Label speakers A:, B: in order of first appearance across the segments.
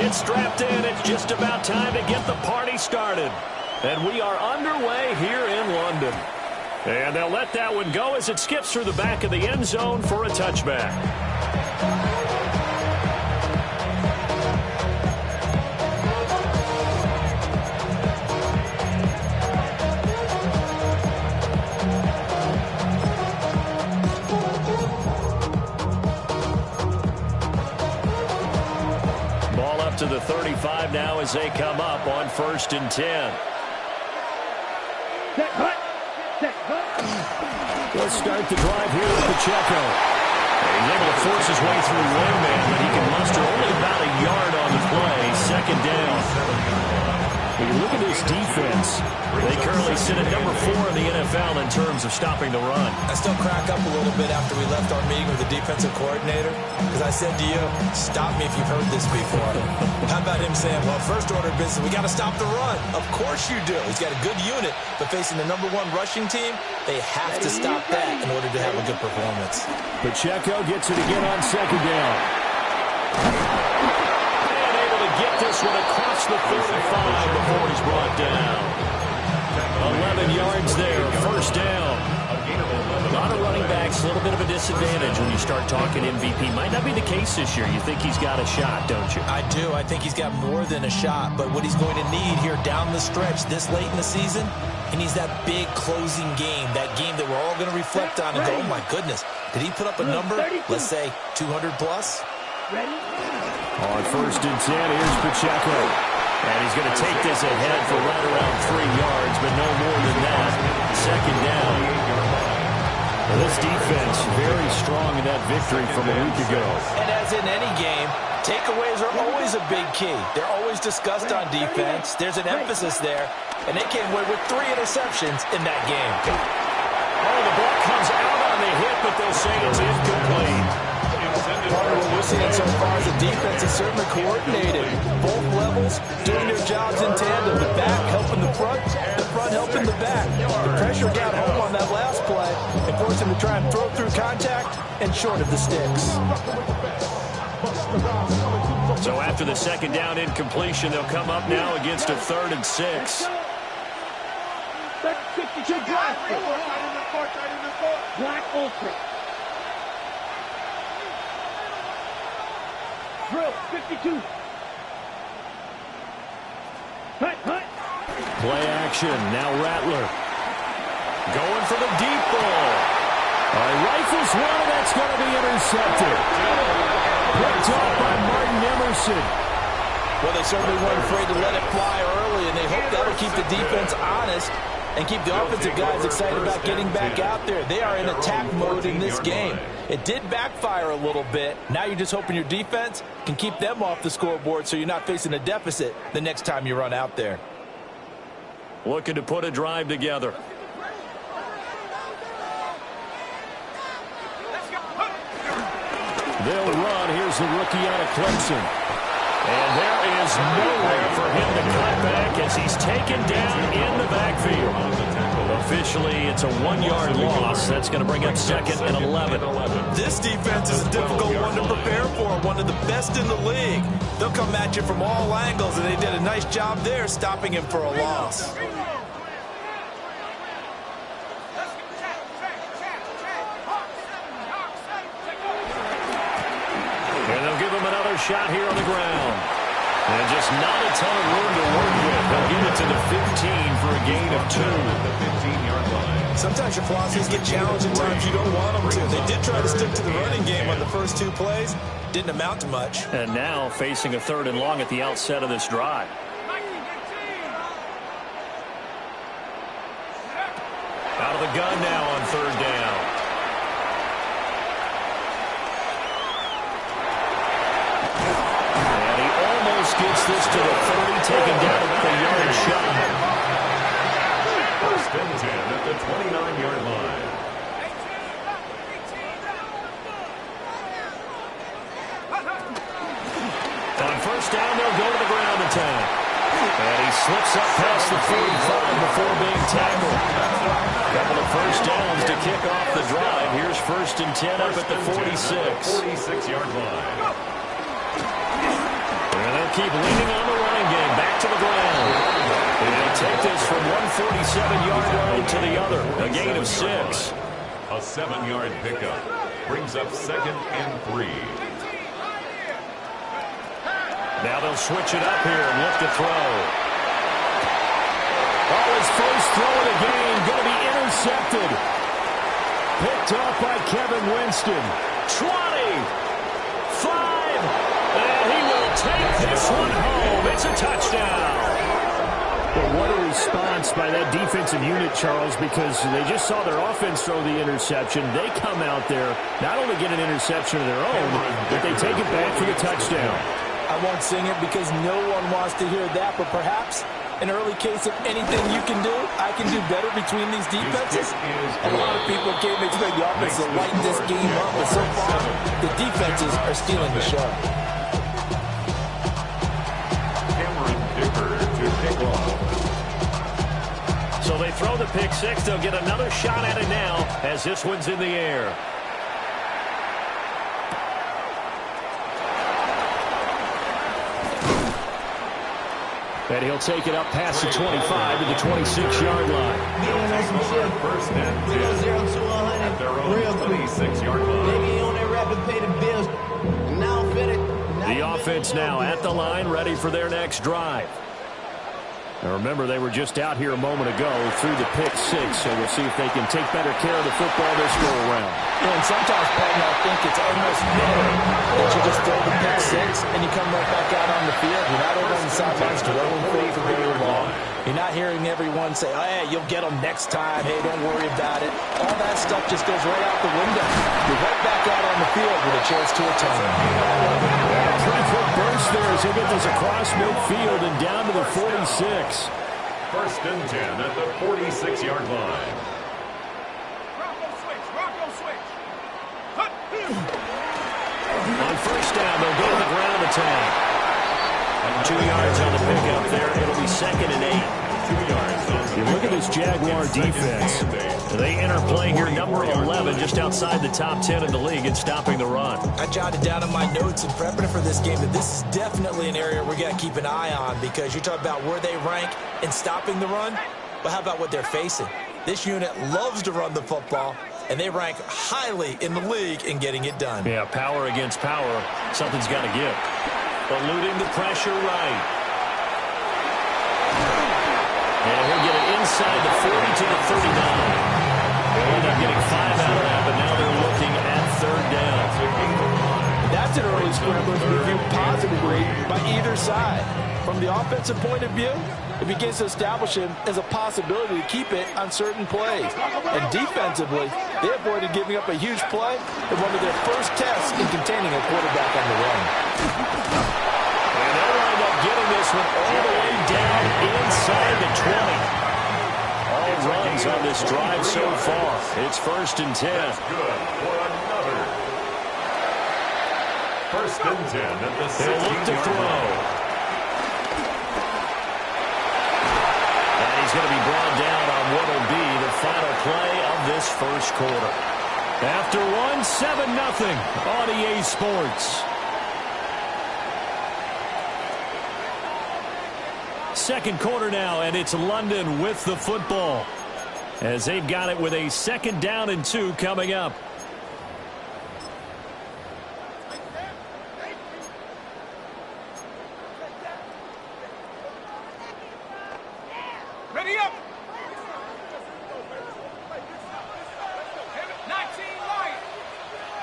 A: get strapped in. It's just about time to get the party started. And we are underway here in London. And they'll let that one go as it skips through the back of the end zone for a touchback. Ball up to the 35 now as they come up on 1st and 10. Let's start the drive here with Pacheco. He's able to force his way through one man, but he can muster only about a yard on the play. 2nd down. When you look at this defense, they currently sit at number 4 in the NFL in terms of stopping the run.
B: I still crack up a little bit after we left our meeting with the defensive coordinator, because I said to you, stop me if you've heard this before. How about him saying, well, first order of business, we got to stop the run. Of course you do. He's got a good unit, but facing the number 1 rushing team, they have to stop that in order to have a good performance.
A: Pacheco gets it again on 2nd down. Get this one across the 45 before he's brought down. 11 yards there, 1st down. A lot of running backs, a little bit of a disadvantage when you start talking MVP. Might not be the case this year. You think he's got a shot, don't you?
B: I do. I think he's got more than a shot. But what he's going to need here down the stretch this late in the season, he needs that big closing game, that game that we're all going to reflect on and go, oh, my goodness, did he put up a number, let's say 200 plus?
A: On 1st and 10, here's Pacheco. And he's going to take this ahead for right around 3 yards, but no more than that. 2nd down. Well, this defense very strong in that victory from a week ago.
B: And as in any game, takeaways are always a big key. They're always discussed on defense. There's an emphasis there, and they came away with 3 interceptions in that game.
A: Oh, the ball comes out on the hit, but they'll say it's incomplete.
B: Part of what we're seeing so far is the defense is certainly coordinated. Both levels doing their jobs in tandem. The back helping the front helping the back. The pressure got home on that last play and forced him to try and throw through contact and short of the sticks.
A: So after the 2nd down incompletion, they'll come up now against a 3rd and 6.
C: Black Ultra. Drill, 52. Hut.
A: Play action. Now Rattler. Going for the deep ball. Rifles one, and that's going to be intercepted. Picked off by Martin Emerson.
B: Well, they certainly weren't afraid to let it fly early, and they hope that'll keep the defense honest and keep the offensive guys excited about getting back out there. They are in attack mode in this game. It did backfire a little bit. Now you're just hoping your defense can keep them off the scoreboard so you're not facing a deficit the next time you run out there.
A: Looking to put a drive together. They'll run. Here's the rookie out of Clemson. And there is nowhere for him to cut back as he's taken down in the backfield. Officially, it's a 1-yard loss. That's going to bring up 2nd and 11.
B: This defense is a difficult one to prepare for, one of the best in the league. They'll come at you from all angles, and they did a nice job there stopping him for a loss.
A: And they'll give him another shot here on the ground. And just not a ton of room to work with. They'll get it to the 15 for a gain of 2. The 15-yard line.
B: Sometimes your philosophies get challenged at times you don't want them to. They did try to stick to the running game on the first 2 plays. Didn't amount to much.
A: And now facing a 3rd and long at the outset of this drive. Out of the gun now on 3rd down. Gets this to the 30, taken down with a yard shot.
D: 1st and 10 at the 29-yard line.
A: On 1st down, they'll go to the ground attack. And he slips up past the 45 before being tackled. Couple of 1st downs to kick off the drive. Here's 1st and 10 up at the 46.
D: 46-yard line.
A: And they'll keep leaning on the running game. Back to the ground. And they'll take this from 147-yard line to the other. A gain of 6.
D: A 7-yard pickup brings up 2nd and 3.
A: Now they'll switch it up here and look to throw. Oh, his first throw of the game going to be intercepted. Picked up by Kevin Winston. 20, 5, and he will take this one home. It's a touchdown. Well, what a response by that defensive unit, Charles, because they just saw their offense throw the interception. They come out there, not only get an interception of their own, but they take it back for the touchdown.
B: I won't sing it because no one wants to hear that, but perhaps an early case of anything you can do, I can do better between these defenses. And a lot of people came to expect the offense to lighten this game up, but so far, the defenses are stealing the show.
A: So they throw the pick six. They'll get another shot at it now as this one's in the air. And he'll take it up past the 25 to the 26-yard line.
D: First and 10 at their own 26-yard line.
E: Maybe on that rapid pay the bills. Now fit it.
A: The offense now at the line, ready for their next drive. Now remember, they were just out here a moment ago through the pick six, so we'll see if they can take better care of the football this go around.
B: And sometimes, Patton, I think it's almost better that you just throw the pick six and you come right back out on the field. You're not over on the sidelines throwing for very long. You're not hearing everyone say, oh, hey, you'll get them next time. Hey, don't worry about it. All that stuff just goes right out the window. You're right back out on the field with a chance to atone.
A: Pretty quick burst there as he'll get this across midfield and down to the 46.
D: First and 10 at the 46-yard line.
A: On first down, they'll go to the ground attack. 2 yards on the pickup there. It'll be 2nd and 8.
D: 2 yards on the
A: You look at this Jaguar defense. They enter play here number 11, just outside the top 10 in the league in stopping the run.
B: I jotted down in my notes in prepping for this game that this is definitely an area we're going to keep an eye on, because you talk about where they rank in stopping the run, but how about what they're facing? This unit loves to run the football, and they rank highly in the league in getting it done.
A: Yeah, power against power. Something's got to give. Eluding the pressure right. And he'll get it inside the 40 to the 39. They'll end up getting 5 out of that, but now they're looking at 3rd down.
B: That's an early scramble to be viewed positively by either side. From the offensive point of view, it begins to establish him as a possibility to keep it on certain plays. And defensively, they avoided giving up a huge play in one of their first tests in containing a quarterback on the run.
A: And they'll wind up getting this one all the way down inside the 20. All runs on this drive so far. It's 1st and 10.
D: Good for another. First and 10 at the 16-yard
A: They'll look to throw.
D: line.
A: He's going to be brought down on what will be the final play of this first quarter. After 7-0 on EA Sports. Second quarter now, and it's London with the football, as they've got it with a 2nd down and 2 coming up.
C: Ready up! 19 Lions!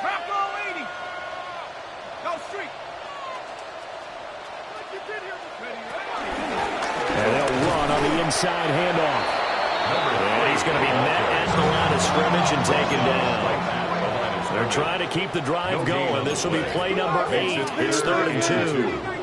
C: Drop goal 80! Go street!
A: And they'll run on the inside handoff. And he's going to be met at the line of scrimmage and taken down. They're trying to keep the drive going. This will be play number 8. It's 3rd and 2.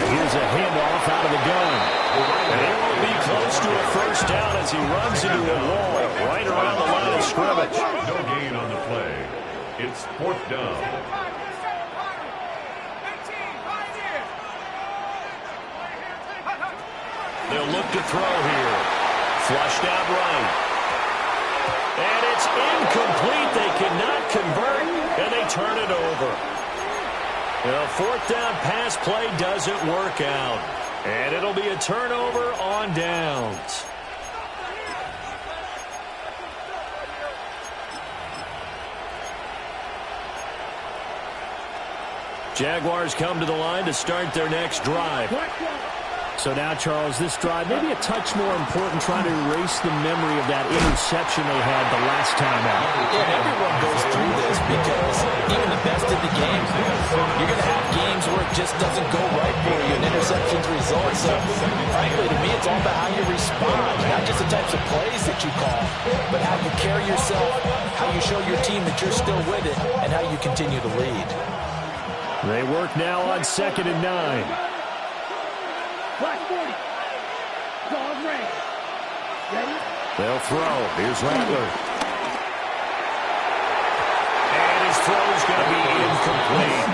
A: Here's a handoff out of the gun. And it will be close to a first down as he runs into a wall right around the line of scrimmage.
D: No gain on the play. It's 4th down.
A: They'll They'll look to throw here. Flushed out right. And it's incomplete. They cannot convert, and they turn it over. The fourth down pass play doesn't work out. And it'll be a turnover on downs. Jaguars come to the line to start their next drive.
F: So now, Charles, this drive maybe a touch more important, trying to erase the memory of that interception they had the last time out.
B: Yeah, everyone goes through this because even the best in the game, you're going to have games where it just doesn't go right for you and interceptions result. So, frankly, to me, it's all about how you respond, not just the types of plays that you call, but how you carry yourself, how you show your team that you're still with it, and how you continue to lead.
F: They work now on 2nd and 9.
C: Black 40. Dog ready. Ready?
F: They'll throw. Here's Rattler.
A: And his throw is going to be incomplete.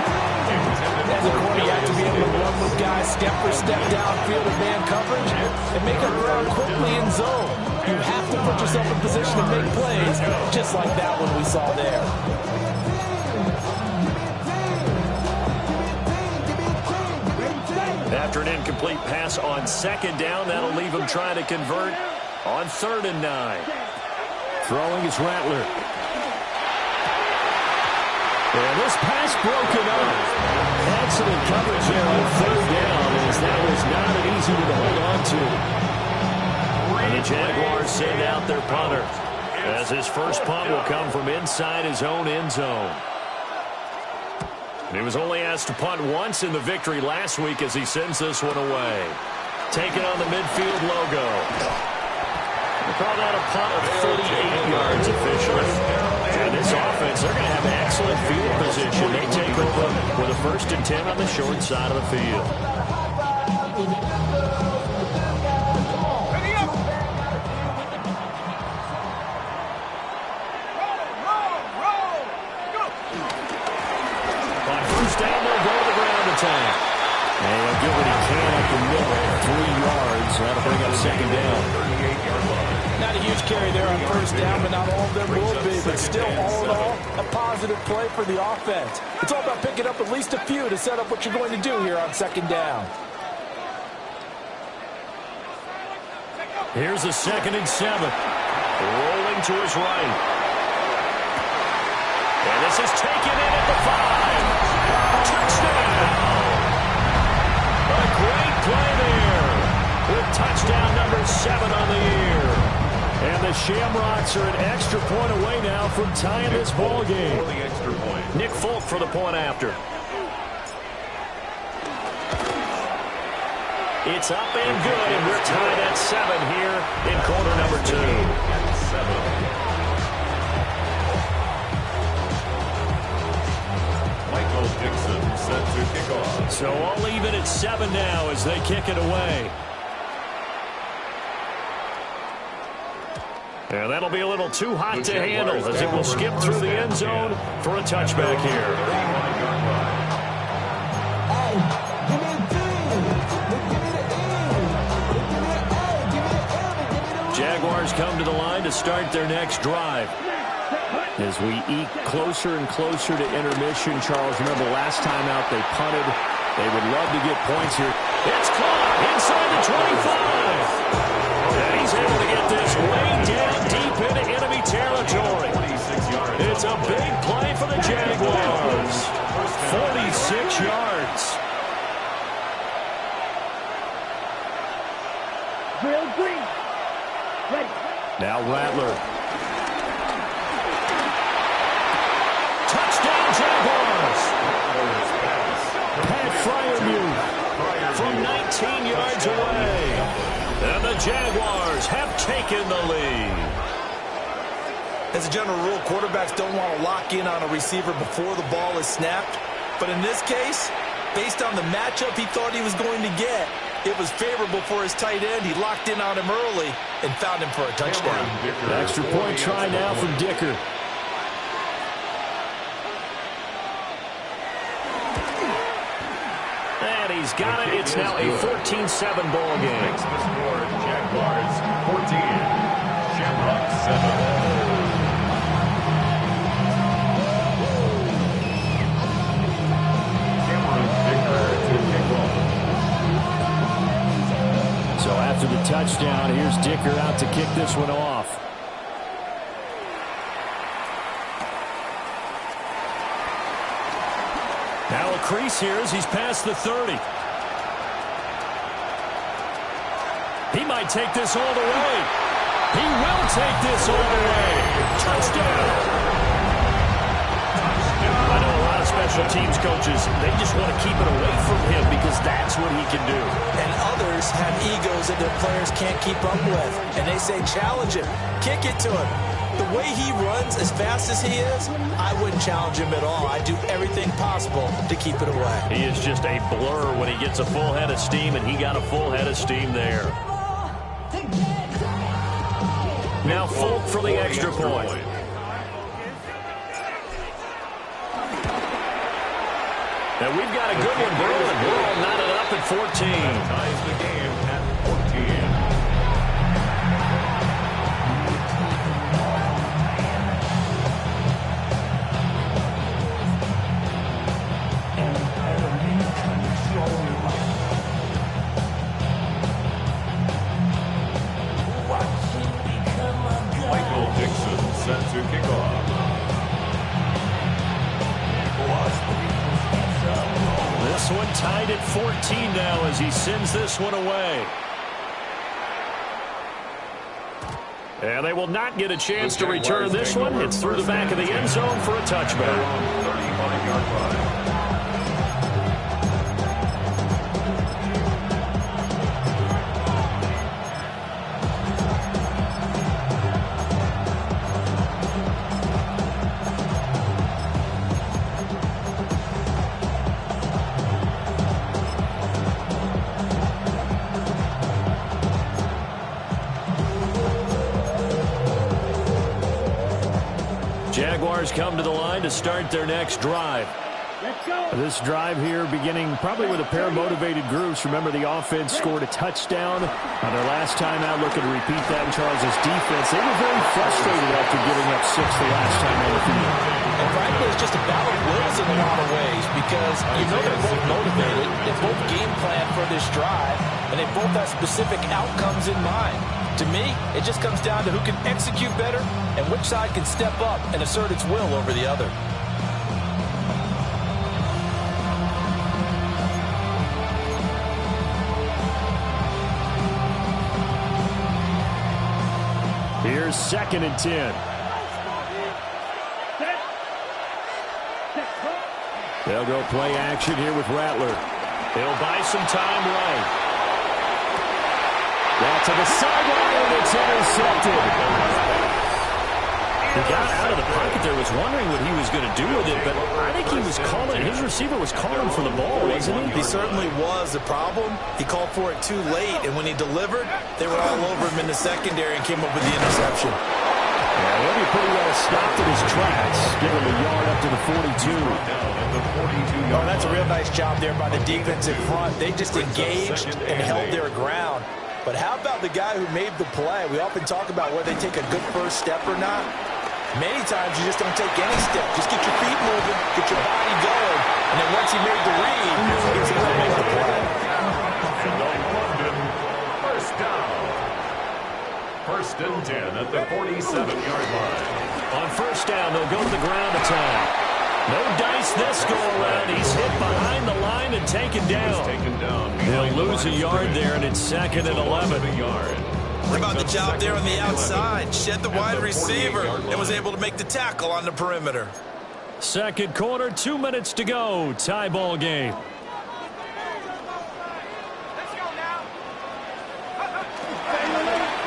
B: As a corner, you have to be able to run with guys step for step downfield in man coverage and make up ground quickly in zone. You have to put yourself in position to make plays, just like that one we saw there.
A: After an incomplete pass on 2nd down, that'll leave him trying to convert on 3rd and 9.
F: Throwing is Rattler. And this pass broken up. Excellent coverage there on 3rd down, as that was not an easy one to hold on to.
A: And the Jaguars send out their punter, as his first punt will come from inside his own end zone. He was only asked to punt once in the victory last week as he sends this one away. Taking on the midfield logo. We'll call that a punt of 38 yards officially. And this offense, they're going to have excellent field position. They take over with a 1st and 10 on the short side of the field.
C: Ready up. Roll. Go.
A: On 1st down, they'll go to the ground attack.
F: And he'll get what he can up the middle, 3 yards. That'll bring up 2nd down.
B: Not a huge carry there on 1st down, but not all of them will be. But still, all in all, a positive play for the offense. It's all about picking up at least a few to set up what you're going to do here on 2nd down.
A: Here's a 2nd and 7. Rolling to his right. And this is taken in at the 5. Touchdown! A great play there with touchdown number 7 on the year.
F: And the Shamrocks are an extra point away now from tying this ball game.
A: Nick Folk for the point after. It's up and good, and we're tied at 7 here in quarter number 2.
D: Set to kick off.
A: So all even at 7 now as they kick it away. And that'll be a little too hot to handle as it will skip through the end zone for a touchback here. Jaguars come to the line to start their next drive.
F: As we eke closer and closer to intermission, Charles, remember last time out they punted. They would love to get points here.
A: It's caught inside the 25. And he's able to get this way down deep into enemy territory. It's a big play for the Jaguars. 46 yards.
C: Drill green. Ready.
F: Now Rattler.
A: Touchdown, Jaguars. Pat Fryermuth from 19 yards away. And the Jaguars have taken the lead.
B: As a general rule, quarterbacks don't want to lock in on a receiver before the ball is snapped. But in this case, based on the matchup he thought he was going to get, it was favorable for his tight end. He locked in on him early and found him for a touchdown.
F: Extra point try now from Dicker.
A: And he's got it. It's now a 14-7 ball game.
D: 14. Shamrock 7.
A: So after the touchdown, here's Dicker out to kick this one off. Now a crease here as he's past the 30. He might take this all the way. He will take this all the way. Touchdown! I know a lot of special teams coaches, they just want to keep it away from him because that's what he can do.
B: And others have egos that their players can't keep up with. And they say, challenge him. Kick it to him. The way he runs as fast as he is, I wouldn't challenge him at all. I'd do everything possible to keep it away.
A: He is just a blur when he gets a full head of steam, and he got a full head of steam there. Now Folk for the extra point. And we've got a good one brewing. We're all knotted up at 14.
D: Ties the game at 14. Michael Dixon set to kick off.
A: This one tied at 14 now as he sends this one away. And they will not get a chance to return this one. It's through the back of the end zone for a touchback.
D: 35-yard line.
A: Jaguars come to the line to start their next drive. This drive here beginning probably with a pair of motivated groups. Remember, the offense scored a touchdown on their last time out. Looking to repeat that in Charles' defense. They were very frustrated after giving up 6 the last time on the field.
B: And frankly, it's just a battle of wills in a lot of ways because you know they're both motivated. They both game plan for this drive, and they both have specific outcomes in mind. To me, it just comes down to who can execute better and which side can step up and assert its will over the other.
A: Here's 2nd and 10. They'll go play action here with Rattler. He'll buy some time right. That's to the sideline, and it's intercepted. He got out of the pocket there, was wondering what he was going to do with it, but I think he was calling, his receiver was calling for the ball, wasn't he?
B: He certainly was. The problem, he called for it too late, and when he delivered, they were all over him in the secondary and came up with the interception.
A: Yeah, he'll be pretty well stopped in his tracks, giving the yard up to the 42.
B: Oh, that's a real nice job there by the defensive front. They just engaged and held their ground. But how about the guy who made the play? We often talk about whether they take a good first step or not. Many times you just don't take any step. Just get your feet moving, get your body going, and then once he made the read, he's able to make the play.
D: First down. 1st and 10 at the 47-yard line.
A: On first down, they'll go to the ground attack. No dice this go around. He's hit behind the line and taken down. He'll lose a yard there, and it's 2nd and 11.
B: What about the job there on the outside? Shed the wide receiver and was able to make the tackle on the perimeter.
A: Second quarter, 2 minutes to go. Tie ball game.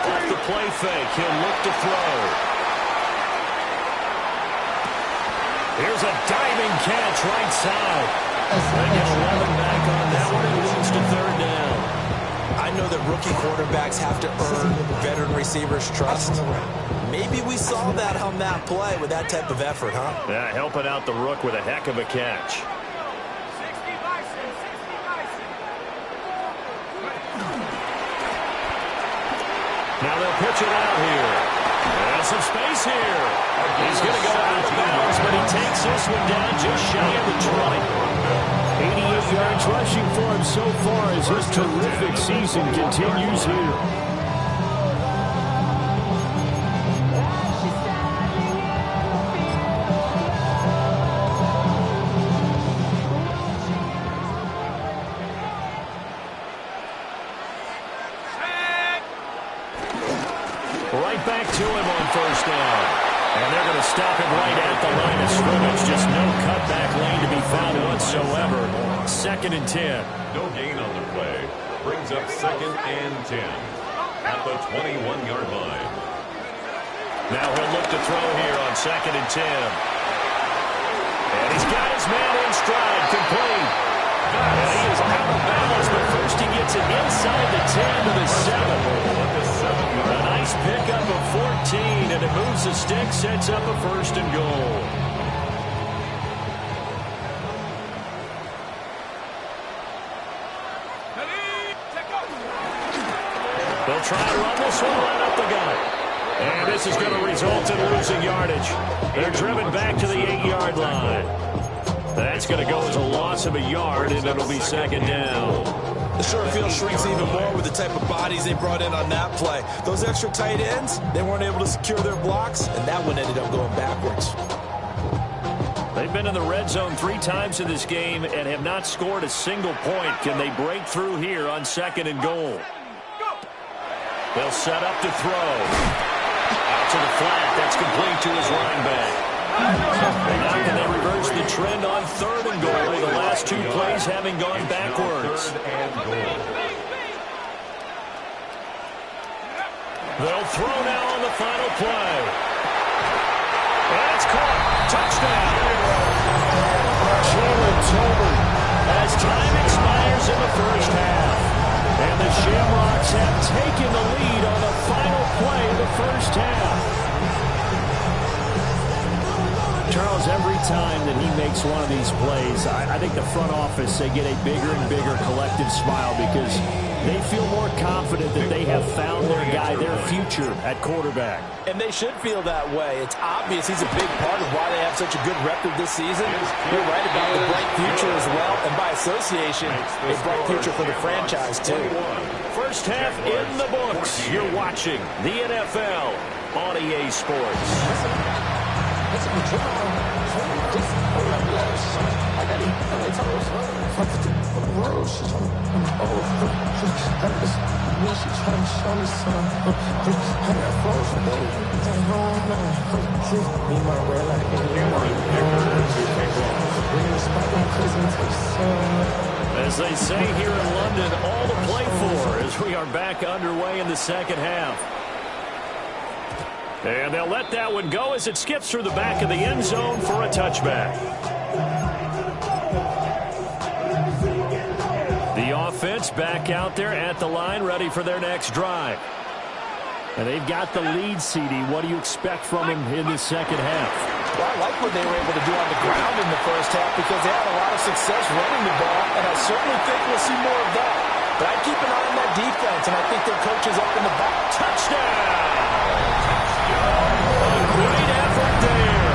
A: Off the play fake, he'll look to throw. Here's a diving catch right side. They get 11 back on that one and moves to 3rd down.
B: I know that rookie quarterbacks have to earn veteran receivers' trust. Maybe we saw that on that play with that type of effort, huh?
A: Yeah, helping out the rook with a heck of a catch. Now they'll pitch it out here. There's some space here. He's going to go out of bounds, but he takes this one down just shy of the 20. 88 yards rushing for him so far as his terrific season continues here. Right back to him on first down. And they're going to stop him right at the line of scrimmage. Just no cutback lane to be found whatsoever. 2nd and 10.
D: No gain on the play. Brings up 2nd and 10 at the 21-yard line.
A: Now he'll look to throw here on 2nd and 10. And he's got his man in stride, complete. And he is out of bounds, but first he gets it inside the 10 to the 7. A nice pickup of 14, and it moves the stick, sets up a 1st and goal. They'll try to run this one right up the gut. And this is going to result in losing yardage. They're driven back to the 8-yard line. That's going to go as a loss of a yard, and it'll be 2nd down.
B: The short field shrinks even more with the type of bodies they brought in on that play. Those extra tight ends, they weren't able to secure their blocks, and that one ended up going backwards.
A: They've been in the red zone 3 times in this game and have not scored a single point. Can they break through here on 2nd and goal? They'll set up to throw. Out to the flat. That's complete to his running back. And now can they reverse the trend on 3rd and goal? The last 2 plays having gone backwards. They'll throw now on the final play. And it's caught. Touchdown. Chandler Tolbert as time expires in the first half. And the Shamrocks have taken the lead on the final play of the first half. Charles, every time that he makes one of these plays, I think the front office, they get a bigger and bigger collective smile because they feel more confident that they have found their guy, their future at quarterback.
B: And they should feel that way. It's obvious he's a big part of why they have such a good record this season. You're right about the bright future as well, and by association, a bright future for the franchise, too.
A: First half in the books. You're watching the NFL on EA Sports. As they say here in London, all to play for as we are back underway in the second half. And they'll let that one go as it skips through the back of the end zone for a touchback. The offense back out there at the line, ready for their next drive. And they've got the lead, CD. What do you expect from them in the second half?
B: Well, I like what they were able to do on the ground in the first half because they had a lot of success running the ball, and I certainly think we'll see more of that. But I'd keep an eye on that defense, and I think their coach is up in the back.
A: Touchdown! A great effort there.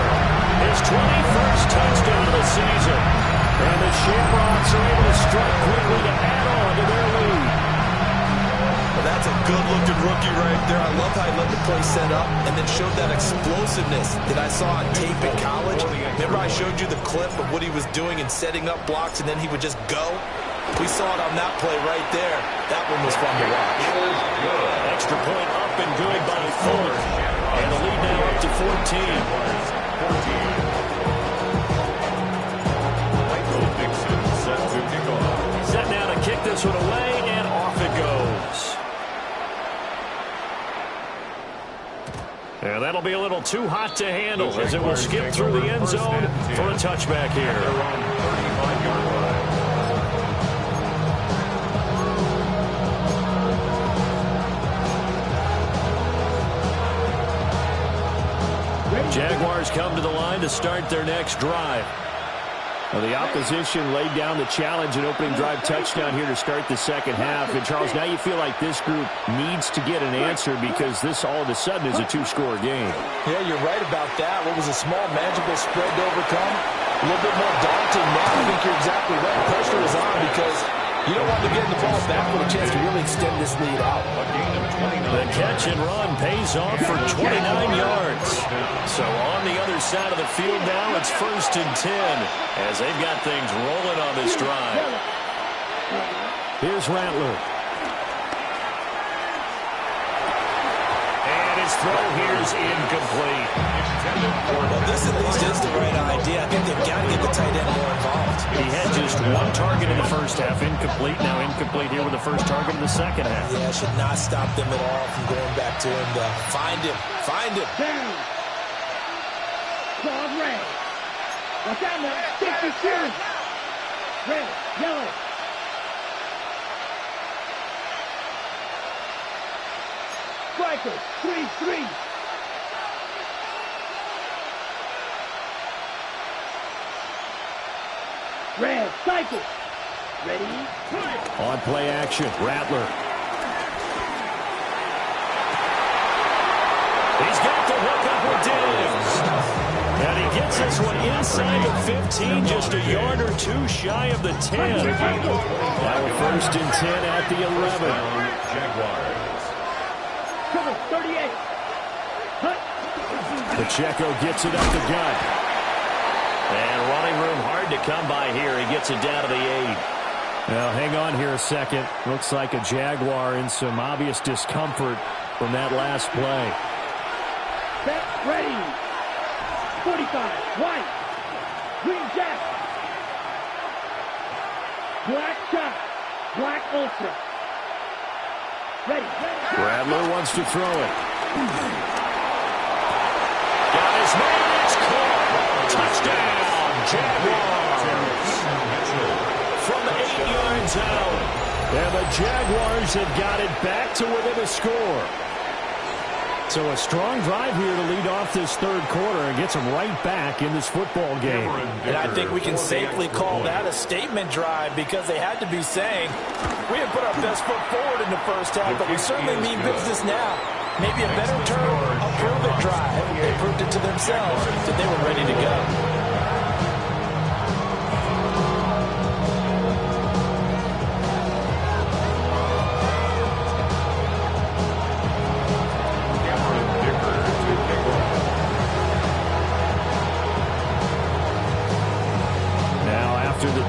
A: His 21st touchdown of the season. And the Shamrocks are able to strike quickly to add on to their lead.
B: Well, that's a good-looking rookie right there. I love how he let the play set up and then showed that explosiveness that I saw on tape in college. Remember I showed you the clip of what he was doing and setting up blocks, and then he would just go? We saw it on that play right there. That one was fun to watch.
A: Extra point up and good by Ford. And the lead now up to 14. Set now to kick this one away, and off it goes. And that'll be a little too hot to handle as it will skip through the end zone for a touchback here. Jaguars come to the line to start their next drive.
F: Well, the opposition laid down the challenge and opening drive touchdown here to start the second half. And, Charles, now you feel like this group needs to get an answer because this all of a sudden is a two-score game.
B: Yeah, you're right about that. What was a small, manageable spread to overcome? A little bit more daunting now. I think you're exactly right. Pressure is on because you don't want to get the ball back with a chance to really extend this lead out.
A: The catch and run pays off for 29 yards. So on the other side of the field now, it's 1st and 10 as they've got things rolling on this drive.
F: Here's Rattler.
A: And his throw here is incomplete.
B: Well, this at least is the right idea. I think they've got to get the tight end more involved.
A: He had just one target in the first half, incomplete. Now incomplete here with the first target in the second half.
B: Yeah, should not stop them at all from going back to him. Find him. Find him.
C: Down. Claude red. Watch out now. 52. Red. Yellow. Striker. 3-3. Red. Cycle. Ready.
F: On play action, Rattler.
A: He's got the hook up with Diggs. And he gets this one inside the 15, just a yard or two shy of the 10.
F: Now 1st and 10 at the 11.
D: Jaguars.
C: Cover 38. Hut.
F: Pacheco gets it up the gut.
A: And running room hard to come by here. He gets it down to the 8.
F: Now, hang on here a second. Looks like a Jaguar in some obvious discomfort from that last play.
C: Set. Ready. 45. White. Green jack. Black top. Black ultra. Ready.
F: Rattler wants to throw it.
A: Got his man. It's caught. Touchdown, Jaguars. From 8 yards out.
F: And the Jaguars have got it back to within a score. So a strong drive here to lead off this third quarter and gets them right back in this football game.
B: And I think we can safely call that a statement drive because they had to be saying, we have put our best foot forward in the first half, but we certainly mean business now. Maybe a better term, a prove-it drive. They proved it to themselves that they were ready to go.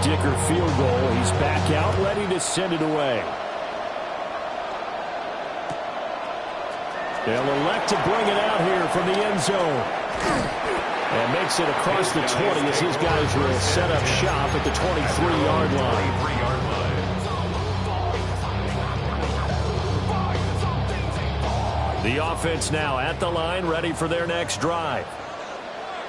F: Dicker field goal. He's back out, ready to send it away. They'll elect to bring it out here from the end zone. And makes it across the 20 as his guys will set up shop at the 23-yard line. The offense now at the line, ready for their next drive.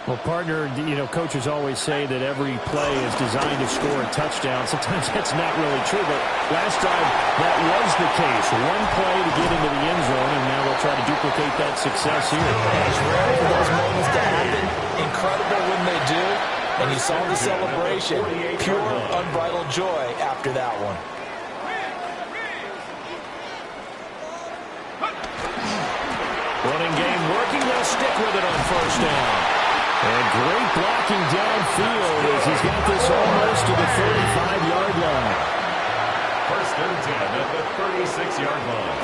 F: Well, partner, you know, coaches always say that every play is designed to score a touchdown. Sometimes that's not really true, but last drive that was the case. One play to get into the end zone, and now they'll try to duplicate that success here.
B: It's rare for those moments to happen. Incredible when they do. And you saw the celebration. Pure, unbridled joy after that one.
A: Running game working. They'll stick with it on first down.
F: And great blocking downfield as he's got this almost to the 35-yard line.
D: 1st and 10 at the 36-yard line.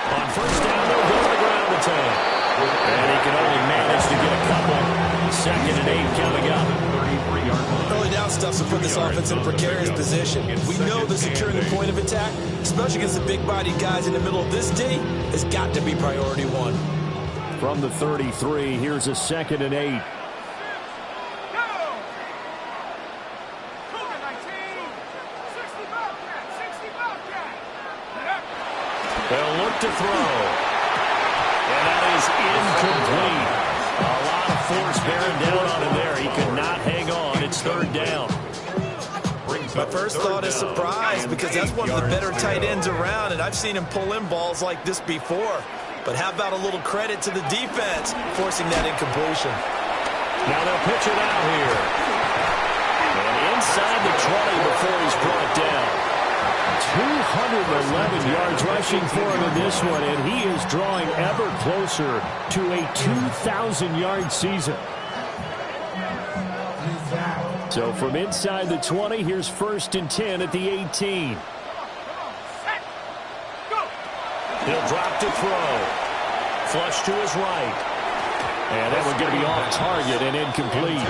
A: On first down, they'll go to the ground attack. And he can only manage to get a couple. 2nd and 8 coming up.
B: Early down stuff to put this offense in a precarious position. We know the securing the point of attack, especially against the big-bodied guys in the middle of this D, has got to be priority one.
F: From the 33, here's a 2nd and 8.
A: They'll look to throw. And that is incomplete. A lot of force bearing down on him there. He could not hang on. It's 3rd down.
B: My first thought is surprise because that's one of the better tight ends around, and I've seen him pull in balls like this before. But how about a little credit to the defense forcing that incompletion?
A: Now they'll pitch it out here. inside the 20 before he's brought down.
F: 211 yards rushing for him in this one, and he is drawing ever closer to a 2,000-yard season. So from inside the 20, here's 1st and 10 at the 18.
A: He'll drop to throw. Flush to his right.
F: And that one's going to be off target and incomplete.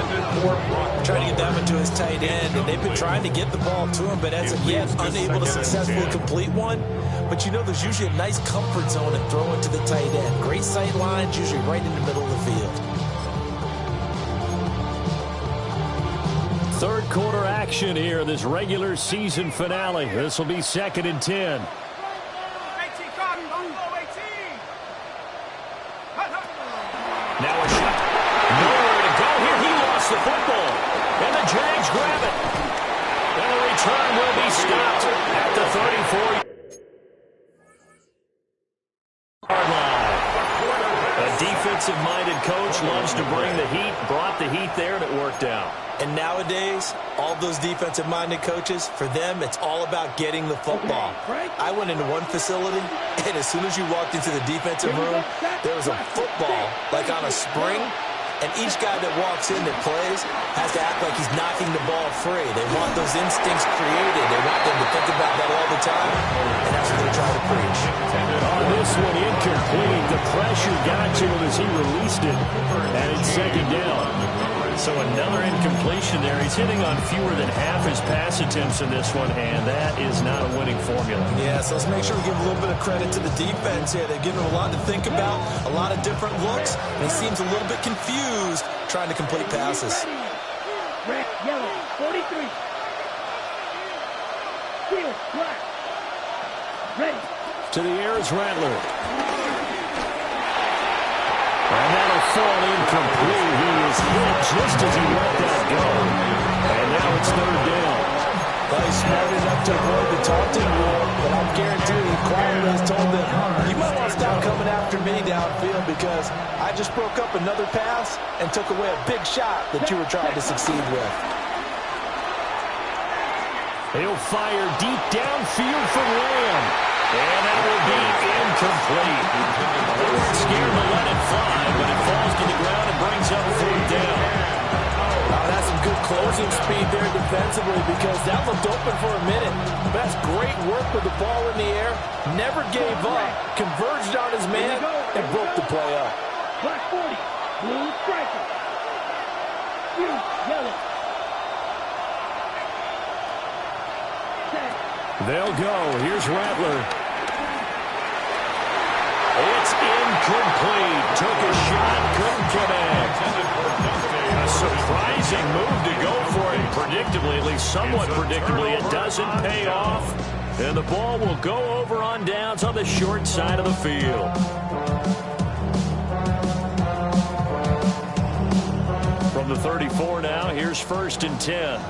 B: Trying to get that one to his tight end, and they've been trying to get the ball to him, but as of yet, unable to successfully complete one. But you know, there's usually a nice comfort zone in throwing to the tight end. Great sight lines, usually right in the middle of the field.
F: Third quarter action here, this regular season finale. This will be 2nd and 10.
A: Now a shot. Nowhere to go here. He lost the football. And the Jags grab it. And the return will be stopped at the 34-yard line. A defensive-minded coach loves to bring the heat, brought the heat there, and it worked out.
B: And nowadays, all those defensive-minded coaches, for them, it's all about getting the football. I went into one facility, and as soon as you walked into the defensive room, there was a football, like on a spring, and each guy that walks in that plays has to act like he's knocking the ball free. They want those instincts created. They want them to think about that all the time, and that's what they're trying to preach.
F: On this one, incomplete. The pressure got to him as he released it, and it's 2nd down.
A: So another incompletion there. He's hitting on fewer than half his pass attempts in this one, and that is not a winning formula.
B: Yeah, so let's make sure we give a little bit of credit to the defense here. They've given him a lot to think about, a lot of different looks, and he seems a little bit confused trying to complete passes.
C: Red, yellow, 43. Steel, black. Ready.
F: To the air is Rattler. And that'll fall incomplete. He is hit just as he let that go. And now it's 3rd down.
B: Well, he's smart enough to avoid the taunting rule, but I'm guaranteed he quietly has told them, you might want to stop coming after me downfield because I just broke up another pass and took away a big shot that you were trying to succeed with.
F: He'll fire deep downfield for Lamb. And that will be incomplete. They weren't scared to let it fly, but it falls to the ground and brings up 4th down.
B: Oh, that's some good closing speed there defensively because that looked open for a minute. But that's great work with the ball in the air. Never gave up, converged on his man, and broke the play up.
C: Black 40, blue striker. Blue, yellow.
F: They'll go. Here's Rattler.
A: It's incomplete. Took a shot, couldn't connect. A surprising move to go for it. Predictably, at least somewhat predictably, it doesn't pay off. And the ball will go over on downs on the short side of the field. From the 34 now, here's 1st and 10.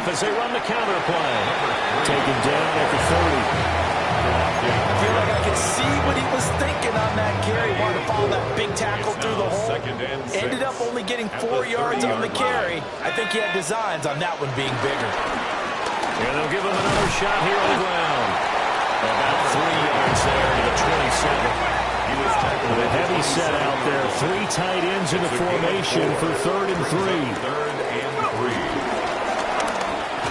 A: As they run the counter play.
F: Taken down at the 30.
B: I feel like I can see what he was thinking on that carry. Wanted to follow that big tackle through the hole. Ended up only getting 4 yards on the carry. I think he had designs on that one being bigger.
A: And they'll give him another shot here on the ground. About 3 yards there to the 27.
F: With a heavy set out there. 3 tight ends in the formation for 3rd and 3.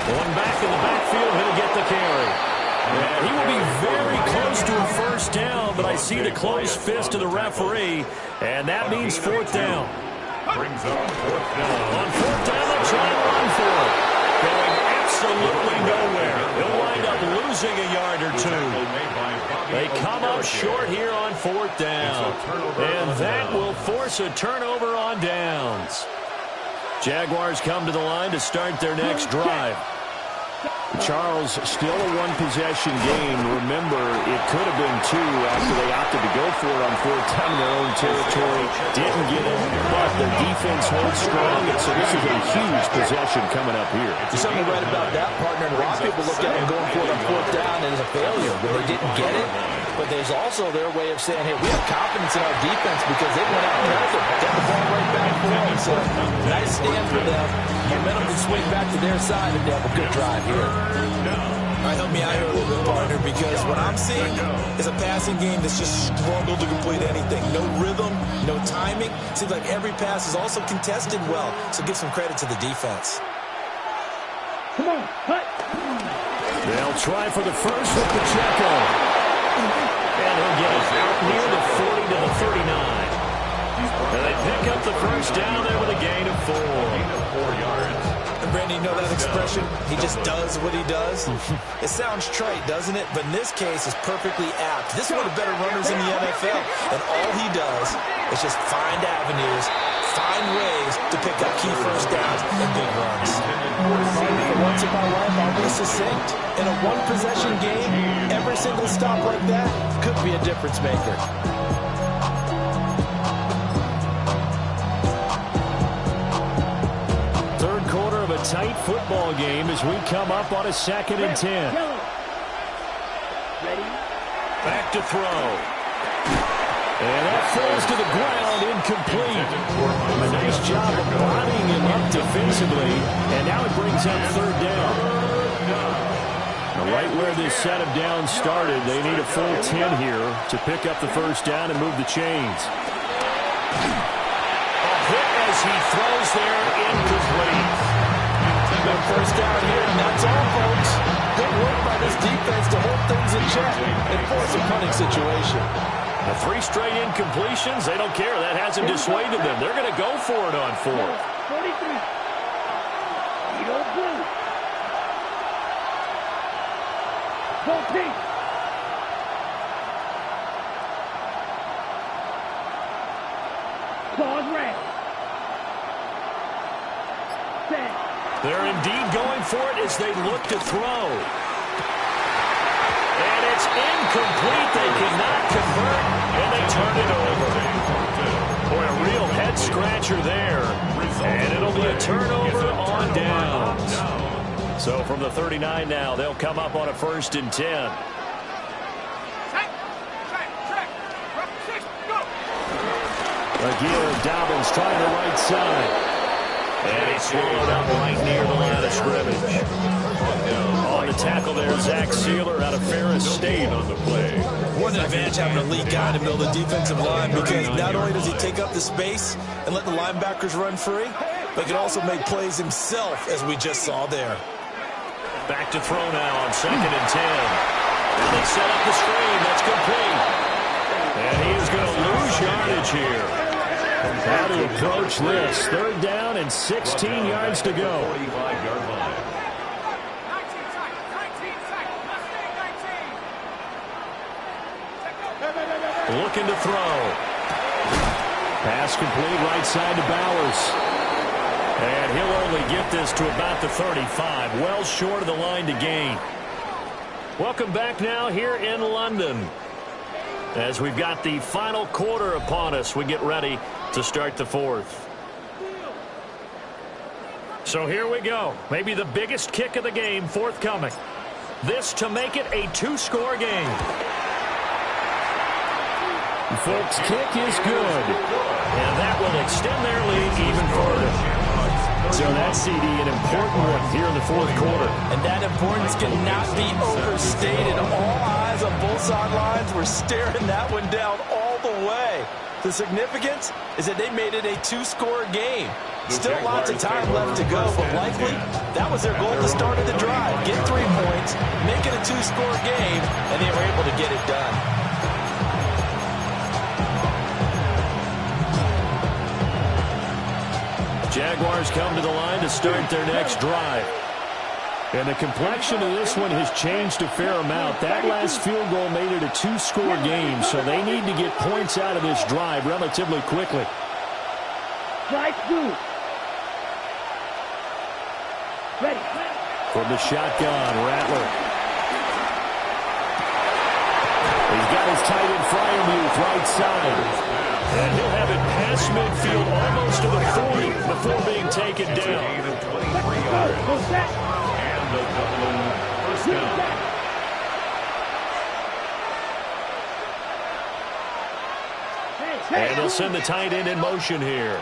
A: One back in the backfield, he'll get the carry. And he will be very close to a 1st down, but I see the closed fist of the referee, and that means 4th down.
D: Brings up 4th down.
A: On 4th down, they'll try and run for it. Going absolutely nowhere. He'll wind up losing a yard or 2. They come up short here on 4th down. And that will force a turnover on downs. Jaguars come to the line to start their next drive.
F: Charles, still a one-possession game. Remember, it could have been 2 after they opted to go for it on 4th down in their own territory. Didn't get it, but their defense holds strong, and so this is a huge possession coming up here.
B: There's something right about that, partner. A lot of people look at them going for it on 4th down as a failure. When they didn't get it, but there's also their way of saying, hey, we have confidence in our defense because they went out and got the ball right back for them. So nice stand for them. Momentum can swing back to their side if they have a good drive here.
G: All right, help me out here a little bit, partner, because what I'm seeing is a passing game that's just struggled to complete anything. No rhythm, no timing. Seems like every pass is also contested well, so give some credit to the defense.
C: Come on, cut.
A: They'll try for the first with Pacheco. And he'll get it out near the 40 to the 39. And they pick up the first down there with a gain of 4.
G: And Brandon, you know that expression? He just does what he does? It sounds trite, doesn't it? But in this case, it's perfectly apt. This is one of the better runners in the NFL. And all he does is just find avenues, find ways to pick up key first downs and big runs.
B: For once in my life, I'll be succinct. In a one-possession game, every single stop like that could be a difference maker.
A: Third quarter of a tight football game as we come up on a 2nd and 10. Back to throw. And that falls to the ground, incomplete. A nice job of bodying him up defensively, and now it brings up 3rd down. Now, right where this set of downs started, they need a full 10 here to pick up the first down and move the chains. A hit as he throws there, incomplete.
B: Good first down here, and that's all, folks. Good work by this defense to hold things in check and force a punting situation.
A: The 3 straight incompletions, they don't care. That hasn't dissuaded them. They're going to go for it on 4th.
C: 43. Edo blue. Go pink. Claws red. Set.
A: They're indeed going for it as they look to throw. And it's incomplete. They cannot convert, and they turn it over. Boy, a real head-scratcher there. And it'll be a turnover on downs. So from the 39 now, they'll come up on a 1st and 10. Again, Dobbins trying the right side. And he's swallowed up right near the line of scrimmage. On the tackle there, Zach Sealer out of Ferris State on the play.
G: What an advantage having a lead guy to build a defensive line, because not only does he take up the space and let the linebackers run free, but he can also make plays himself, as we just saw there.
A: Back to throw now on 2nd and 10. And they set up the screen. That's complete. And he is going to lose yardage here. How to approach this. 3rd down and 16 yards to go.
D: 45-yard line.
A: Looking to throw. Pass complete right side to Bowers. And he'll only get this to about the 35. Well short of the line to gain. Welcome back now here in London. As we've got the final quarter upon us, we get ready to start the 4th. So here we go. Maybe the biggest kick of the game forthcoming. This to make it a 2-score game. The folks' kick is good. And that will extend their lead even further. So that CD, an important one here in the 4th quarter.
B: And that importance cannot be overstated. All eyes on both sidelines were staring that one down all the way. The significance is that they made it a 2-score game. Still lots of time left to go, but likely that was their goal at the start of the drive. Get 3 points, make it a 2-score game, and they were able to get it done.
A: Jaguars come to the line to start their next drive. And the complexion of this one has changed a fair amount. That last field goal made it a 2-score game, so they need to get points out of this drive relatively quickly.
C: Strike 2. Ready.
A: From the shotgun, Rattler. He's got his tight end Fryermuth right side. And he'll have it past midfield almost to the 40 before being taken down.
D: Gain of 23 yards. And a double first down.
F: And they'll send the tight end in motion here.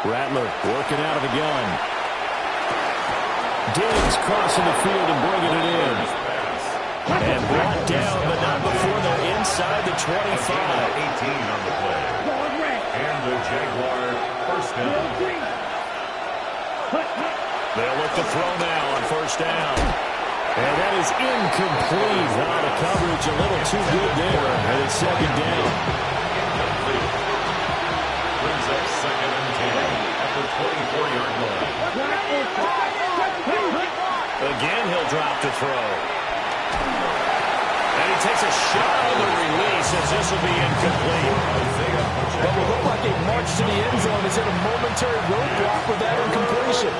F: Rattler working out of the gun. Diggs crossing the field and bringing it in. And brought down, but not before they're inside the 25.
D: 18 on the play. And the Jaguar first down.
F: They'll look to throw now on first down. And that is incomplete. The coverage a little too good there. And it's second down.
D: Brings up second and 10 at the 24-yard line.
F: Again, he'll drop to throw. And he takes a shot on the release as this will be incomplete.
B: But will look like a march to the end zone is in a momentary roadblock with that incompletion.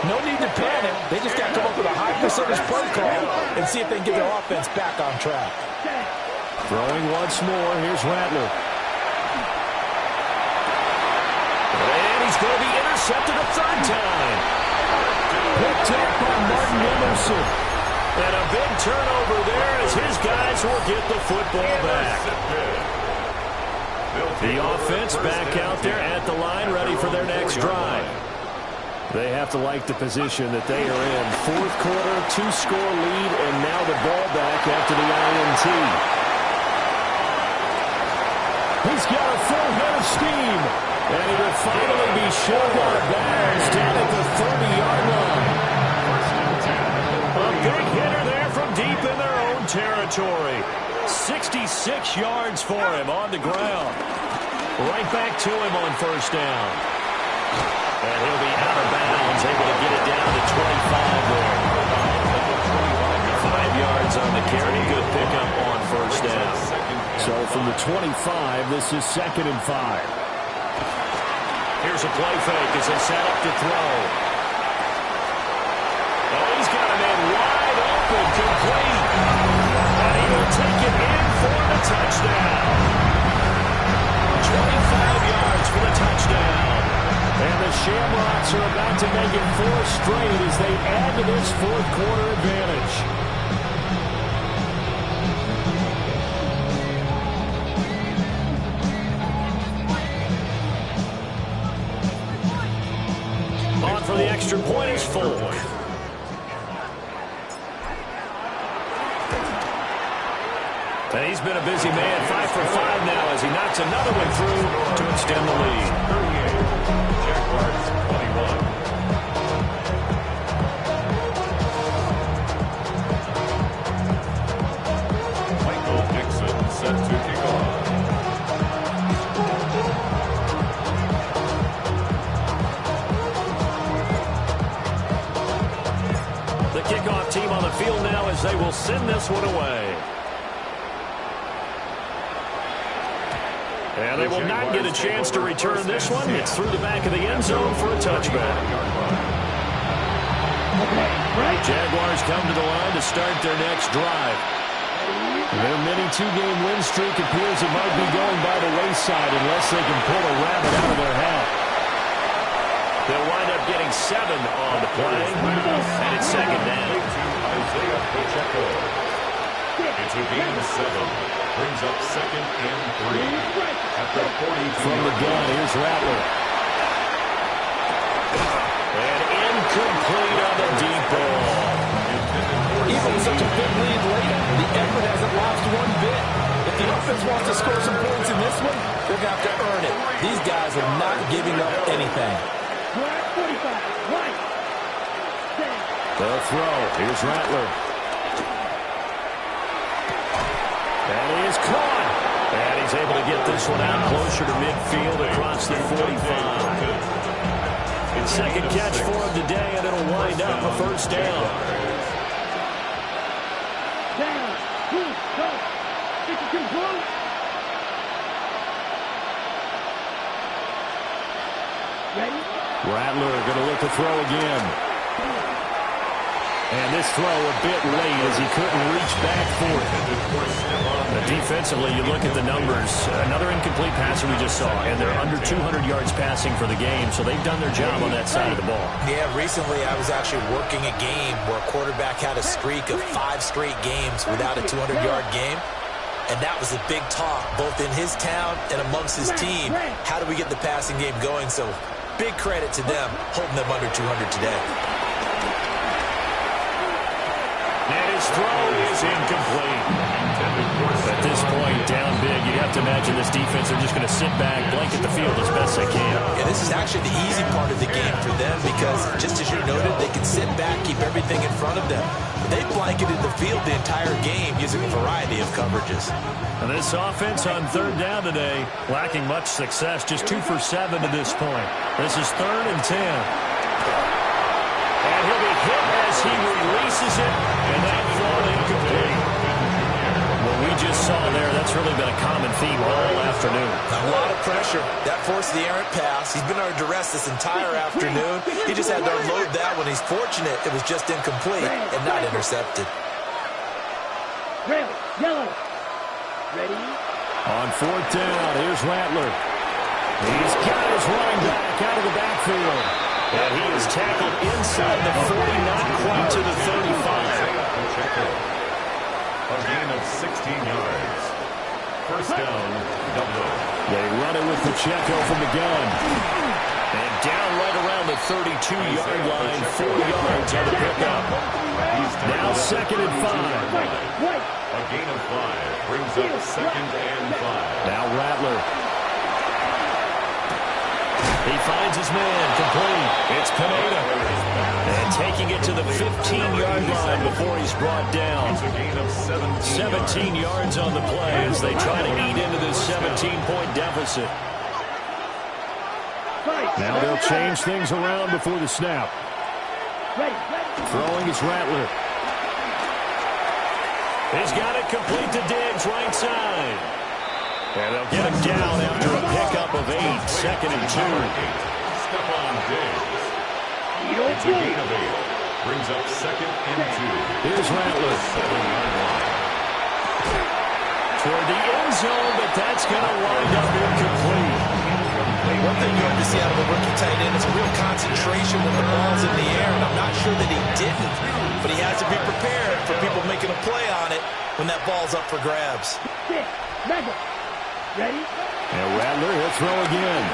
B: No need to panic. They just got to come up with a high percentage play call and see if they can get their offense back on track.
F: Throwing once more. Here's Rattler. And he's going to be intercepted a third time. Picked up by Martin Emerson. And a big turnover there as his guys will get the football back. The offense back out there at the line, ready for their next drive. They have to like the position that they are in. Fourth quarter, 2-score lead, and now the ball back after the INT. He's got a full head of steam. And he will finally be shoved out of bounds down at the 30-yard line. A big hitter there from deep in their own territory. 66 yards for him on the ground. Right back to him on first down. And he'll be out of bounds, able to get it down to 25 there. 5 yards on the carry. Good pickup on first down. So from the 25, this is 2nd and 5. Here's a play fake as they set up to throw. Oh, he's got him in wide open, complete. And he will take it in for the touchdown. 25 yards for the touchdown. And the Shamrocks are about to make it 4 straight as they add to this fourth quarter advantage. On for the extra point is Folk. And he's been a busy man, 5 for 5 now as he knocks another one through to extend the lead.
D: 38, Jaguars 21. Michael Dixon set to kick off.
F: The kickoff team on the field now as they will send this one away. And they will not get a chance to return this one. It's through the back of the end zone for a touchback. Jaguars come to the line to start their next drive. Their mini 2-game win streak appears it might be going by the wayside unless they can pull a rabbit out of their hat. They'll wind up getting 7 on the play, and it's second down.
D: Isaiah Pacheco. It's a gain of 7. Brings up second and 3. At the 42.
F: From the gun, here's Rattler. And incomplete on the deep ball.
B: Even with such a big lead late, the effort hasn't lost one bit. If the offense wants to score some points in this one, they're going to have to earn it. These guys are not giving up anything.
F: The throw. Here's Rattler. And he is caught. And he's able to get this one out closer to midfield across the 45. Second catch for him today, and it'll wind up a first down. Rattler going to look to throw again. And this throw a bit late as he couldn't reach back for it. The Defensively, you look at the numbers. Another incomplete passer we just saw, and they're under 200 yards passing for the game, so they've done their job on that side of the ball.
G: Yeah, recently I was actually working a game where a quarterback had a streak of 5 straight games without a 200-yard game, and that was a big talk, both in his town and amongst his team. How do we get the passing game going? So big credit to them, holding them under 200 today.
F: And his throw is incomplete. At this point, down big, you have to imagine this defense, they're just going to sit back, blanket the field as best they can.
G: Yeah, this is actually the easy part of the game for them because, just as you noted, they can sit back, keep everything in front of them. They blanketed the field the entire game using a variety of coverages.
F: And this offense on third down today, lacking much success, just 2 for 7 to this point. This is 3rd and 10. And he'll be hit as he releases it, and that throw incomplete. What we just saw there, that's really been a common theme all afternoon.
G: A lot of pressure. That forced the errant pass. He's been under duress this entire afternoon. He just had to unload that one. He's fortunate it was just incomplete and not intercepted.
C: Red, yellow. Ready?
F: On 4th down, here's Rattler. He's got his running back out of the backfield. And he is tackled inside the 40, not quite to the 35.
D: A gain of 16 yards. First down, double.
F: They run it with Pacheco from the gun. And down right around the 32-yard line, 4 yards on the pickup. Now 2nd and 5.
D: A gain of 5 brings up 2nd and 5.
F: Now Rattler. He finds his man, complete. It's Pineda. And taking it to the 15-yard line before he's brought down.
D: It's a gain of 17
F: yards on the play as they try to eat into this 17-point deficit. Now they'll change things around before the snap. Throwing is Rattler. He's got it complete to Diggs, right side. And they'll get him down after a pickup of 8, 2nd and 2.
D: Stephon Diggs. It's a gain of 8. Brings up 2nd and 2.
F: Here's Rattler.
D: 7-yard line.
F: Toward the end zone, but that's going to wind up incomplete.
G: One thing you have to see out of a rookie tight end is a real concentration when the ball's in the air, and I'm not sure that he didn't, but he has to be prepared for people making a play on it when that ball's up for grabs.
C: Ready?
F: And Rattler, he'll throw again.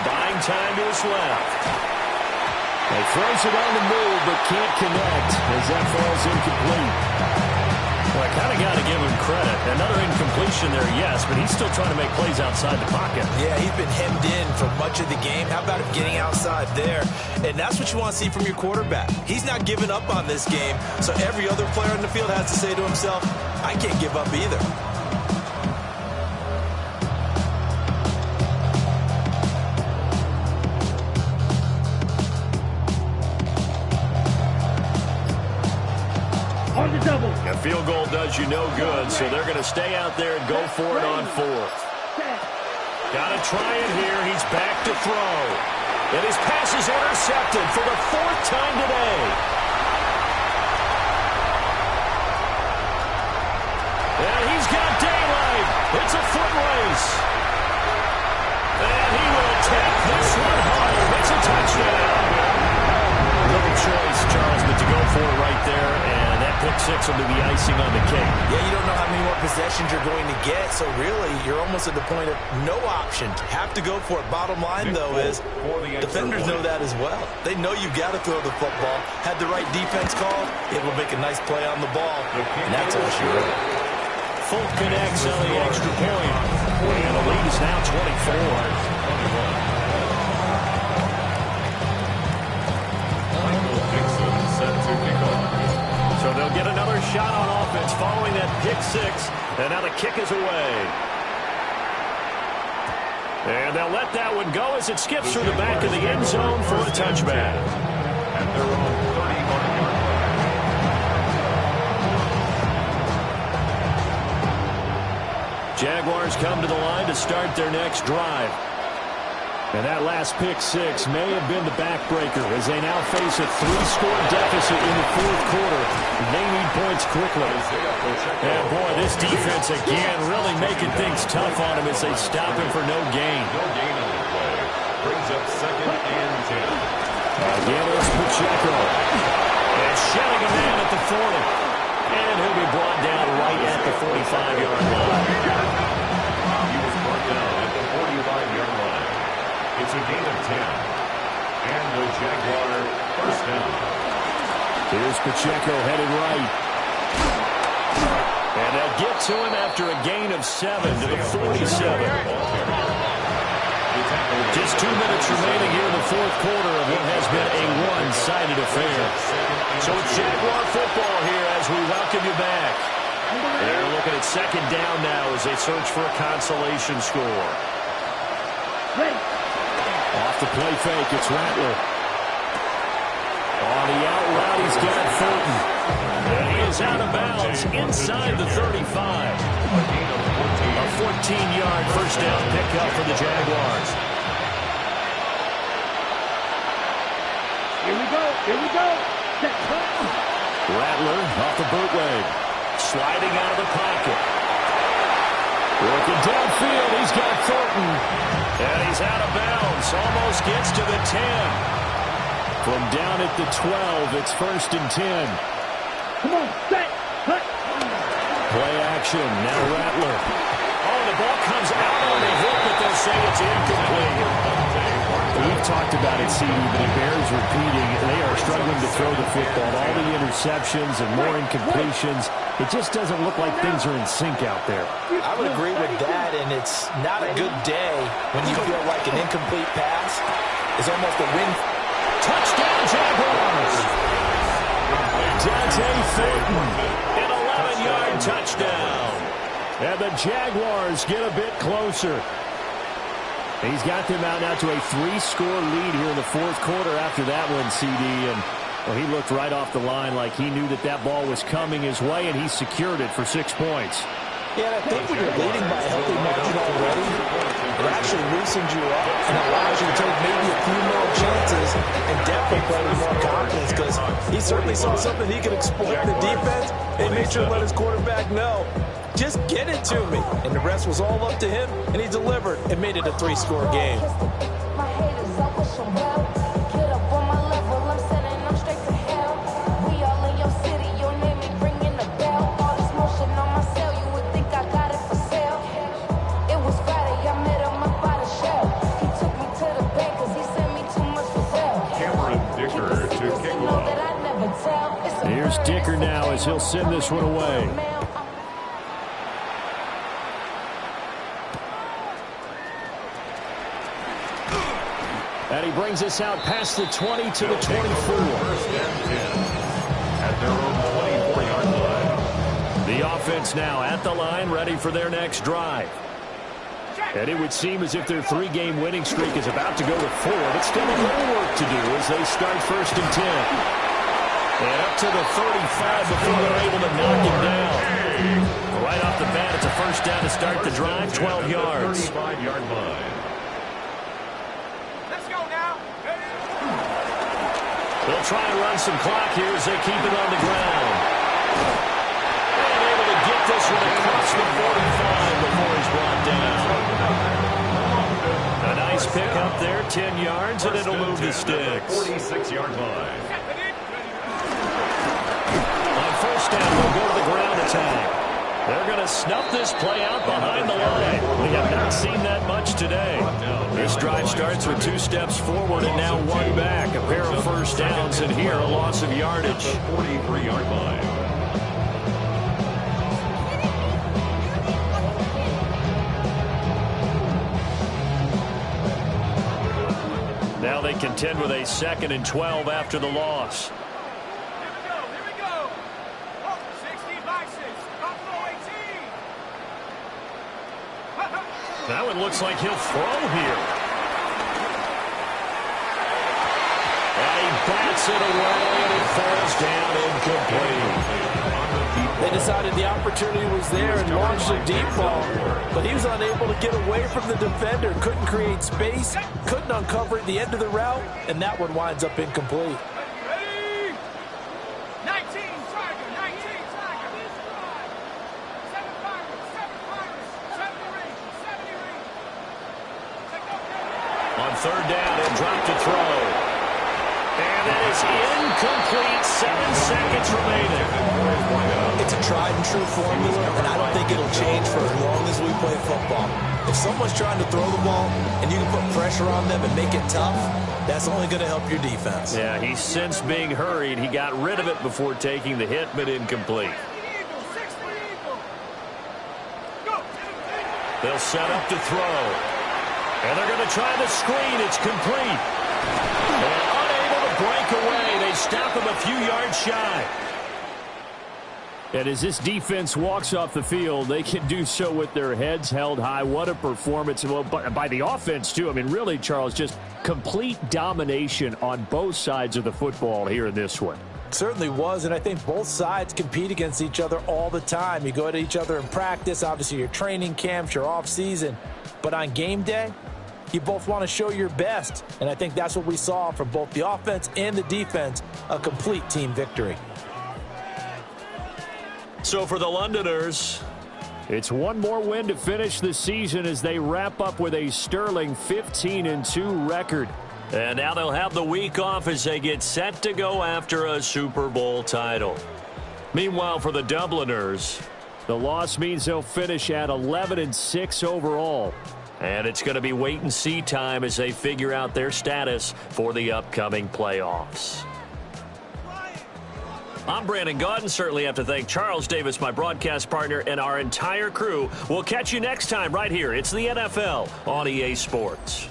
F: Buying time to his left. He throws it on the move, but can't connect as that falls incomplete. Well, I kind of got to give him credit. Another incompletion there, yes, but he's still trying to make plays outside the pocket.
G: Yeah, he's been hemmed in for much of the game. How about him getting outside there? And that's what you want to see from your quarterback. He's not giving up on this game, so every other player on the field has to say to himself, I can't give up either.
F: A field goal does you no good, so they're going to stay out there and go for it on 4th. Got to try it here. He's back to throw. And his pass is intercepted for the 4th time today. And he's got daylight. It's a foot race. And he will take this one home. It's a touchdown. No choice, Charles, but to go for it right there, and that pick 6 will be the icing on the cake.
G: Yeah, you don't know how many more possessions you're going to get, so really, you're almost at the point of no option. Have to go for it. Bottom line, though, is defenders know that as well. They know you've got to throw the football. Had the right defense called, it will make a nice play on the ball, and that's all she wrote.
F: Fulton connects on the extra point, and the lead is now 24. So they'll get another shot on offense following that pick 6, and now the kick is away. And they'll let that one go as it skips through the back of the end zone for a touchback.
D: At their own 31-yard line.
F: Jaguars come to the line to start their next drive. And that last pick six may have been the backbreaker as they now face a 3-score deficit in the fourth quarter. They need points quickly. And boy, this defense again really making things tough on him as they stop him for no gain.
D: No gain on the play. Brings up 2nd and 10.
F: Again, it's Pacheco. And shedding a man at the 40. And he'll be brought down right at the 45-yard line.
D: He was brought down at the 45-yard line. It's a gain of 10. And the Jaguar first down.
F: Here's Pacheco headed right. And they'll get to him after a gain of 7 to the 47. Just 2 minutes remaining here in the fourth quarter of what has been a one-sided affair. So it's Jaguar football here as we welcome you back. They're looking at 2nd down now as they search for a consolation score. Off the play fake, it's Rattler. On the out route, he's got Fulton. And he is out of bounds inside the 35. A 14-yard first down pickup for the Jaguars.
C: Here we go. Here we go.
F: Rattler off the bootleg. Sliding out of the pocket. Working downfield, he's got Fulton. And he's out of bounds. Almost gets to the 10. From down at the 12, it's 1st and 10.
C: Come on, set, cut.
F: Play action, now Rattler. Oh, the ball comes out on the hip, but they'll say it's incomplete. We've talked about it, CD, but it bears repeating. They are struggling to throw the football. All the interceptions and more incompletions. It just doesn't look like things are in sync out there.
B: I would agree with that, and it's not a good day when you feel like an incomplete pass is almost a win.
F: Touchdown, Jaguars! Dante Fulton, an 11-yard touchdown. And the Jaguars get a bit closer. He's got them out now to a 3-score lead here in the fourth quarter after that one, CD. And well, he looked right off the line like he knew that that ball was coming his way, and he secured it for 6 points.
B: Yeah, and I think when you're leading by a healthy margin already, it actually loosens you up and allows you to take maybe a few more chances and definitely play with more confidence because he certainly saw something he could exploit in the defense and made sure to let his quarterback know. Just get it to me. And the rest was all up to him, and he delivered and made it a 3-score game.
F: Here's Dicker now as he'll send this one away. And he brings us out past the 20 to the 24.
D: At their own 24-yard line.
F: The offense now at the line, ready for their next drive. And it would seem as if their 3-game winning streak is about to go to 4, but still a little work to do as they start 1st and 10. And up to the 35 before they're able to knock him down. Right off the bat, it's a first down to start the drive, 12 yards.
D: 35-yard line.
C: Let's go now.
F: They'll try and run some clock here as they keep it on the ground. And able to get this one across the 45 before he's brought down. A nice pick up there, 10 yards, and it'll move the sticks.
D: 46-yard line.
F: On first down, they'll go to the ground attack. They're going to snuff this play out behind the line. We have not seen that much today. This drive starts with 2 steps forward and now 1 back. A pair of first downs, and here a loss of yardage.
D: 43-yard line.
F: Now they contend with a 2nd and 12 after the loss.
C: Here we go. Oh, 16 by 6. Buffalo 18.
F: That one looks like he'll throw here. And he bats it away, and it falls down incomplete.
B: They They decided the opportunity was there and launched a deep ball, but he was unable to get away from the defender, couldn't create space, couldn't uncover at the end of the route, and that one winds up incomplete.
C: Ready? 19, Tiger, 19, Tiger. 7 Pirates, 70 rings, 70 rings.
A: On third down, he'll drop to throw. And that is incomplete. 7 seconds remaining.
G: It's a tried-and-true formula, and I don't think it'll change for as long as we play football. If someone's trying to throw the ball and you can put pressure on them and make it tough, that's only going to help your defense.
F: Yeah, he's since being hurried. He got rid of it before taking the hit, but incomplete.
A: They'll set up to throw. And they're going to try the screen. It's complete. And unable to break away. They stop him a few yards shy.
F: And as this defense walks off the field, they can do so with their heads held high. What a performance. Well, by the offense, too. I mean, really, Charles, just complete domination on both sides of the football here in this one.
B: Certainly was, and I think both sides compete against each other all the time. You go at each other in practice, obviously your training camps, your off-season. But on game day, you both want to show your best. And I think that's what we saw from both the offense and the defense, a complete team victory.
A: So for the Londoners,
F: it's one more win to finish the season as they wrap up with a sterling 15-2 record.
A: and now they'll have the week off as they get set to go after a Super Bowl title.
F: Meanwhile, for the Dubliners, the loss means they'll finish at 11-6 overall.
A: And it's going to be wait-and-see time as they figure out their status for the upcoming playoffs. I'm Brandon Gaudin. Certainly have to thank Charles Davis, my broadcast partner, and our entire crew. We'll catch you next time right here. It's the NFL on EA Sports.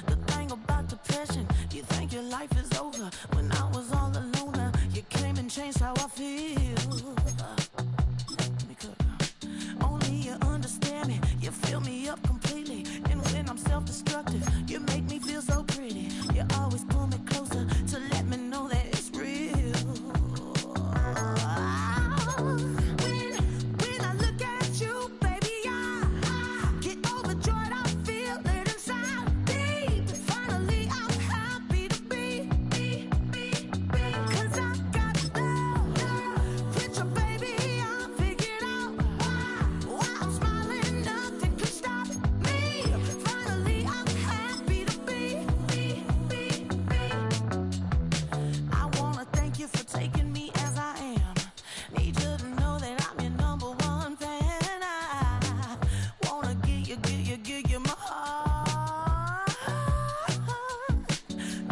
H: The thing about depression, you think your life is over. When I was all alone, you came and changed how I feel. Only you understand me, you fill me up completely. And when I'm self-destructive, you make me feel so pretty. You always pull me closer to let me know that it's real. When I look at you, baby, I get overjoyed. I feel it inside. Finally, I'm happy to be, 'cause I got love. With your baby, I figured out why I'm smiling. Nothing can stop me. Finally, I'm happy to be. I wanna thank you for taking me as I am. Need you to know that I'm your number one fan. I wanna give you my heart.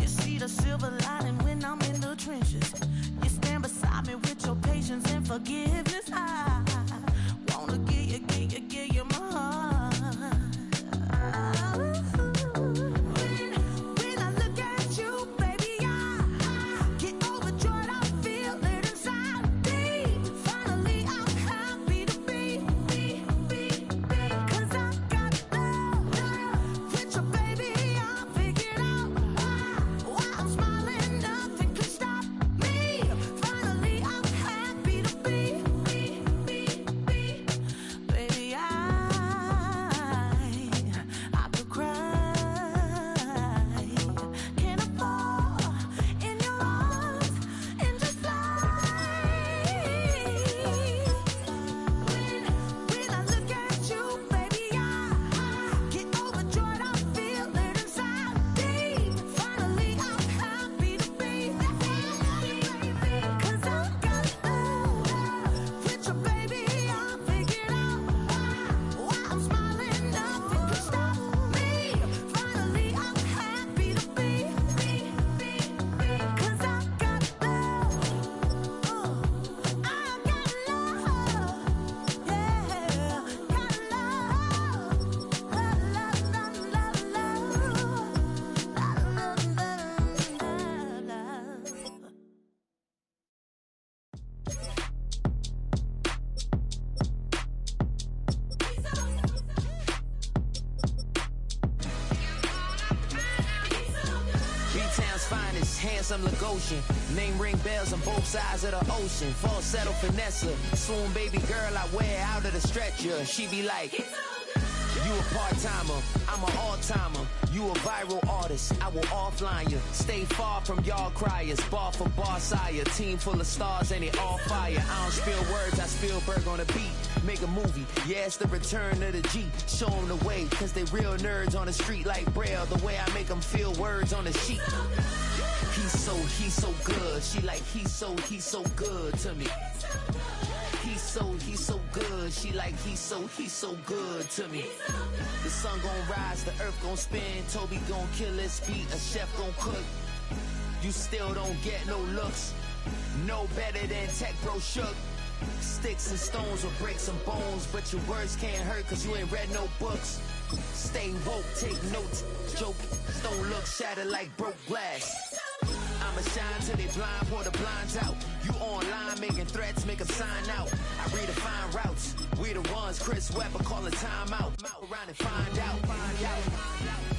H: You see the silver lining when I'm in the trenches. You stand beside me with your patience and forgiveness. I wanna give you my heart. When I look at you, baby, I get overjoyed. I feel it inside me. Finally, I'm happy to be, 'cause I got love. With your baby, I figured out why I'm smiling. Nothing can stop me. Finally, I'm happy to be.
E: finest, handsome Lagosian. Name ring bells on both sides of the ocean. Falsetto finesse, swoon baby girl I wear out of the stretcher. She be like, you a part-timer, I'm an all-timer. You a viral artist, I will offline you. Stay far from y'all criers, bar for bar sire. Team full of stars and it all fire. I don't spill words, I Spielberg on a beat. Make a movie, yeah, it's the return of the G. Show them the way, cause they real nerds on the street like Braille. The way I make them feel words on the sheet. He's so good. She like, he's so good to me. He's so good. She like, he's so good to me. The sun gon' rise, the earth gon' spin. Toby gon' kill his beat, a chef gon' cook. You still don't get no looks. No better than Tech Bro Shook. Sticks and stones will break some bones, but your words can't hurt cause you ain't read no books. Stay woke, take notes, joke, don't look shattered like broke glass. I'ma shine till they blind, pour the blinds out. You online making threats, make them sign out. I redefine routes, we the ones Chris Webber calling time out. Around and find out.